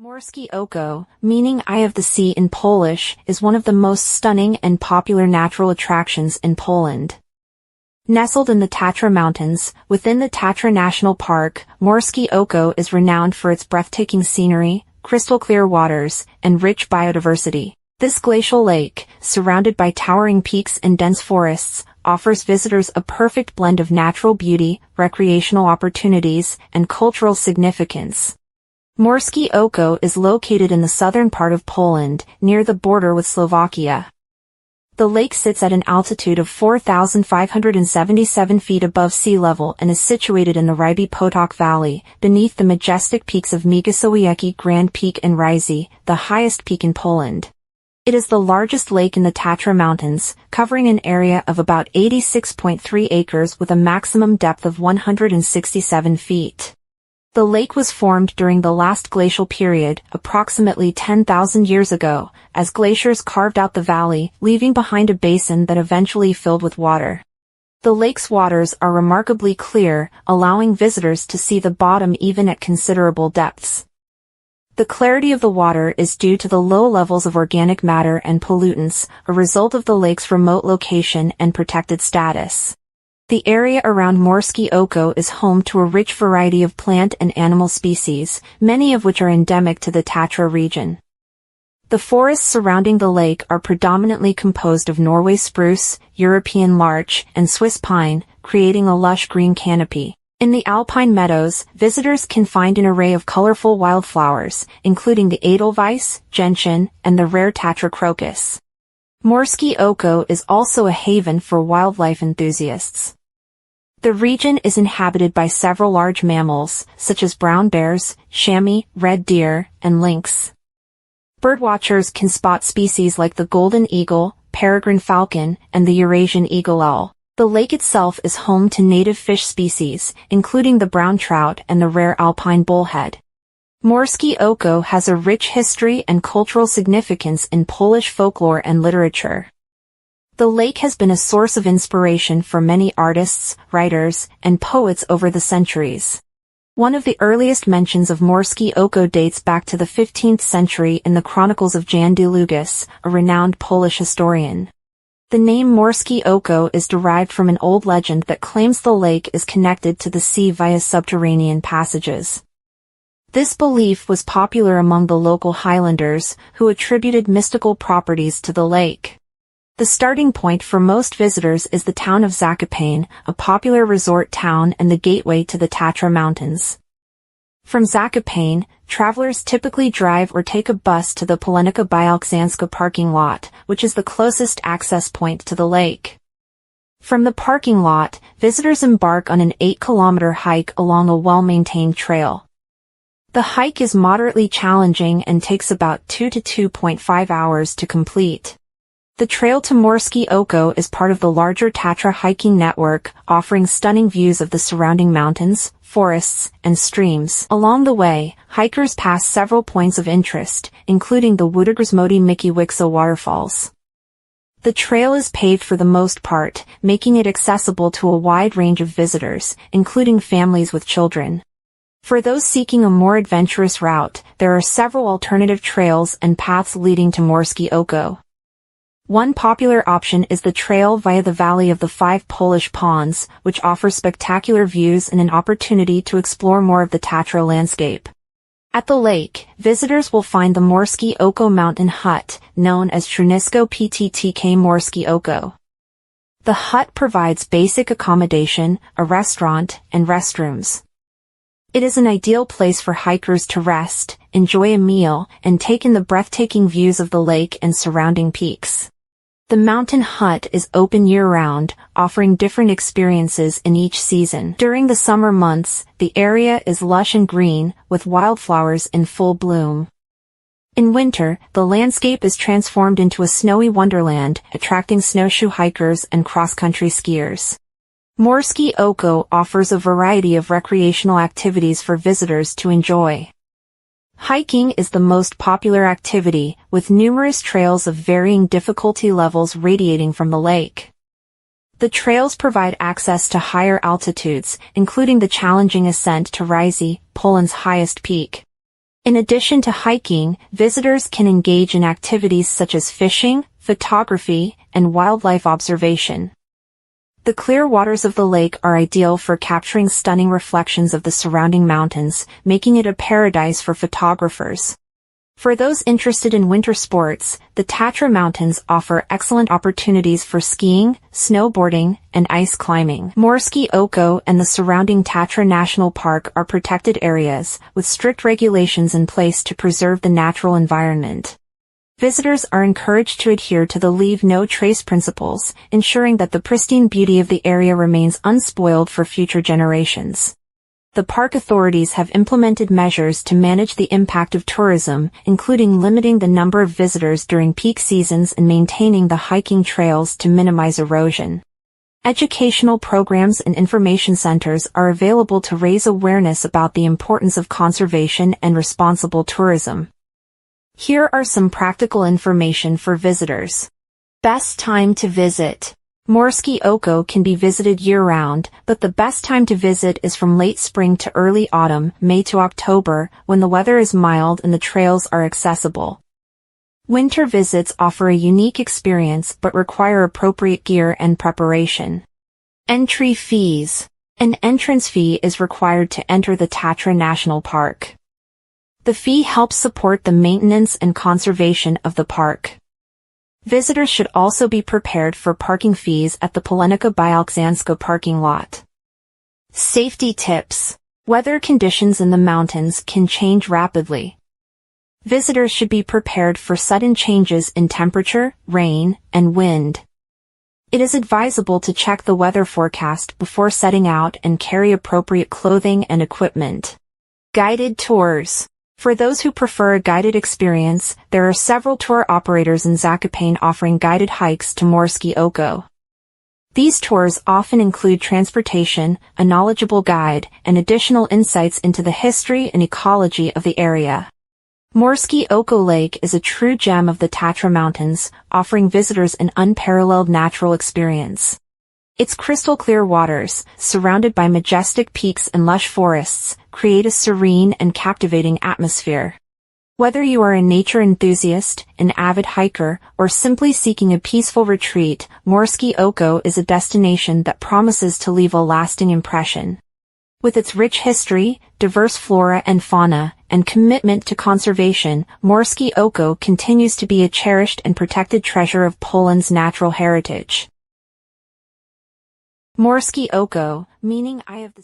Morskie Oko, meaning Eye of the Sea in Polish, is one of the most stunning and popular natural attractions in Poland. Nestled in the Tatra Mountains, within the Tatra National Park, Morskie Oko is renowned for its breathtaking scenery, crystal-clear waters, and rich biodiversity. This glacial lake, surrounded by towering peaks and dense forests, offers visitors a perfect blend of natural beauty, recreational opportunities, and cultural significance. Morskie Oko is located in the southern part of Poland, near the border with Slovakia. The lake sits at an altitude of 4,577 feet above sea level and is situated in the Ryby Potok Valley, beneath the majestic peaks of Migosowiecki Grand Peak and Ryzy, the highest peak in Poland. It is the largest lake in the Tatra Mountains, covering an area of about 86.3 acres with a maximum depth of 167 feet. The lake was formed during the last glacial period, approximately 10,000 years ago, as glaciers carved out the valley, leaving behind a basin that eventually filled with water. The lake's waters are remarkably clear, allowing visitors to see the bottom even at considerable depths. The clarity of the water is due to the low levels of organic matter and pollutants, a result of the lake's remote location and protected status. The area around Morskie Oko is home to a rich variety of plant and animal species, many of which are endemic to the Tatra region. The forests surrounding the lake are predominantly composed of Norway spruce, European larch, and Swiss pine, creating a lush green canopy. In the alpine meadows, visitors can find an array of colorful wildflowers, including the edelweiss, gentian, and the rare Tatra crocus. Morskie Oko is also a haven for wildlife enthusiasts. The region is inhabited by several large mammals, such as brown bears, chamois, red deer, and lynx. Birdwatchers can spot species like the golden eagle, peregrine falcon, and the Eurasian eagle owl. The lake itself is home to native fish species, including the brown trout and the rare alpine bullhead. Morskie Oko has a rich history and cultural significance in Polish folklore and literature. The lake has been a source of inspiration for many artists, writers, and poets over the centuries. One of the earliest mentions of Morskie Oko dates back to the 15th century in the Chronicles of Jan Długosz, a renowned Polish historian. The name Morskie Oko is derived from an old legend that claims the lake is connected to the sea via subterranean passages. This belief was popular among the local Highlanders, who attributed mystical properties to the lake. The starting point for most visitors is the town of Zakopane, a popular resort town and the gateway to the Tatra Mountains. From Zakopane, travelers typically drive or take a bus to the Polenica Białksanska parking lot, which is the closest access point to the lake. From the parking lot, visitors embark on an 8-kilometer hike along a well-maintained trail. The hike is moderately challenging and takes about 2 to 2.5 hours to complete. The trail to Morskie Oko is part of the larger Tatra hiking network, offering stunning views of the surrounding mountains, forests, and streams. Along the way, hikers pass several points of interest, including the Wódygrzmoty Mickiewicza waterfalls. The trail is paved for the most part, making it accessible to a wide range of visitors, including families with children. For those seeking a more adventurous route, there are several alternative trails and paths leading to Morskie Oko. One popular option is the trail via the Valley of the Five Polish Ponds, which offers spectacular views and an opportunity to explore more of the Tatra landscape. At the lake, visitors will find the Morskie Oko Mountain Hut, known as Turystyka PTTK Morskie Oko. The hut provides basic accommodation, a restaurant, and restrooms. It is an ideal place for hikers to rest, enjoy a meal, and take in the breathtaking views of the lake and surrounding peaks. The mountain hut is open year-round, offering different experiences in each season. During the summer months, the area is lush and green, with wildflowers in full bloom. In winter, the landscape is transformed into a snowy wonderland, attracting snowshoe hikers and cross-country skiers. Morskie Oko offers a variety of recreational activities for visitors to enjoy. Hiking is the most popular activity, with numerous trails of varying difficulty levels radiating from the lake. The trails provide access to higher altitudes, including the challenging ascent to Ryzy, Poland's highest peak. In addition to hiking, visitors can engage in activities such as fishing, photography, and wildlife observation. The clear waters of the lake are ideal for capturing stunning reflections of the surrounding mountains, making it a paradise for photographers. For those interested in winter sports, the Tatra Mountains offer excellent opportunities for skiing, snowboarding, and ice climbing. Morskie Oko and the surrounding Tatra National Park are protected areas, with strict regulations in place to preserve the natural environment. Visitors are encouraged to adhere to the leave no trace principles, ensuring that the pristine beauty of the area remains unspoiled for future generations. The park authorities have implemented measures to manage the impact of tourism, including limiting the number of visitors during peak seasons and maintaining the hiking trails to minimize erosion. Educational programs and information centers are available to raise awareness about the importance of conservation and responsible tourism. Here are some practical information for visitors. Best time to visit. Morskie Oko can be visited year-round, but the best time to visit is from late spring to early autumn, May to October, when the weather is mild and the trails are accessible. Winter visits offer a unique experience but require appropriate gear and preparation. Entry fees. An entrance fee is required to enter the Tatra National Park. The fee helps support the maintenance and conservation of the park. Visitors should also be prepared for parking fees at the Polenica Bialczanska parking lot. Safety tips. Weather conditions in the mountains can change rapidly. Visitors should be prepared for sudden changes in temperature, rain, and wind. It is advisable to check the weather forecast before setting out and carry appropriate clothing and equipment. Guided tours. For those who prefer a guided experience, there are several tour operators in Zakopane offering guided hikes to Morskie Oko. These tours often include transportation, a knowledgeable guide, and additional insights into the history and ecology of the area. Morskie Oko Lake is a true gem of the Tatra Mountains, offering visitors an unparalleled natural experience. Its crystal-clear waters, surrounded by majestic peaks and lush forests, create a serene and captivating atmosphere. Whether you are a nature enthusiast, an avid hiker, or simply seeking a peaceful retreat, Morskie Oko is a destination that promises to leave a lasting impression. With its rich history, diverse flora and fauna, and commitment to conservation, Morskie Oko continues to be a cherished and protected treasure of Poland's natural heritage. Morskie Oko, meaning Eye of the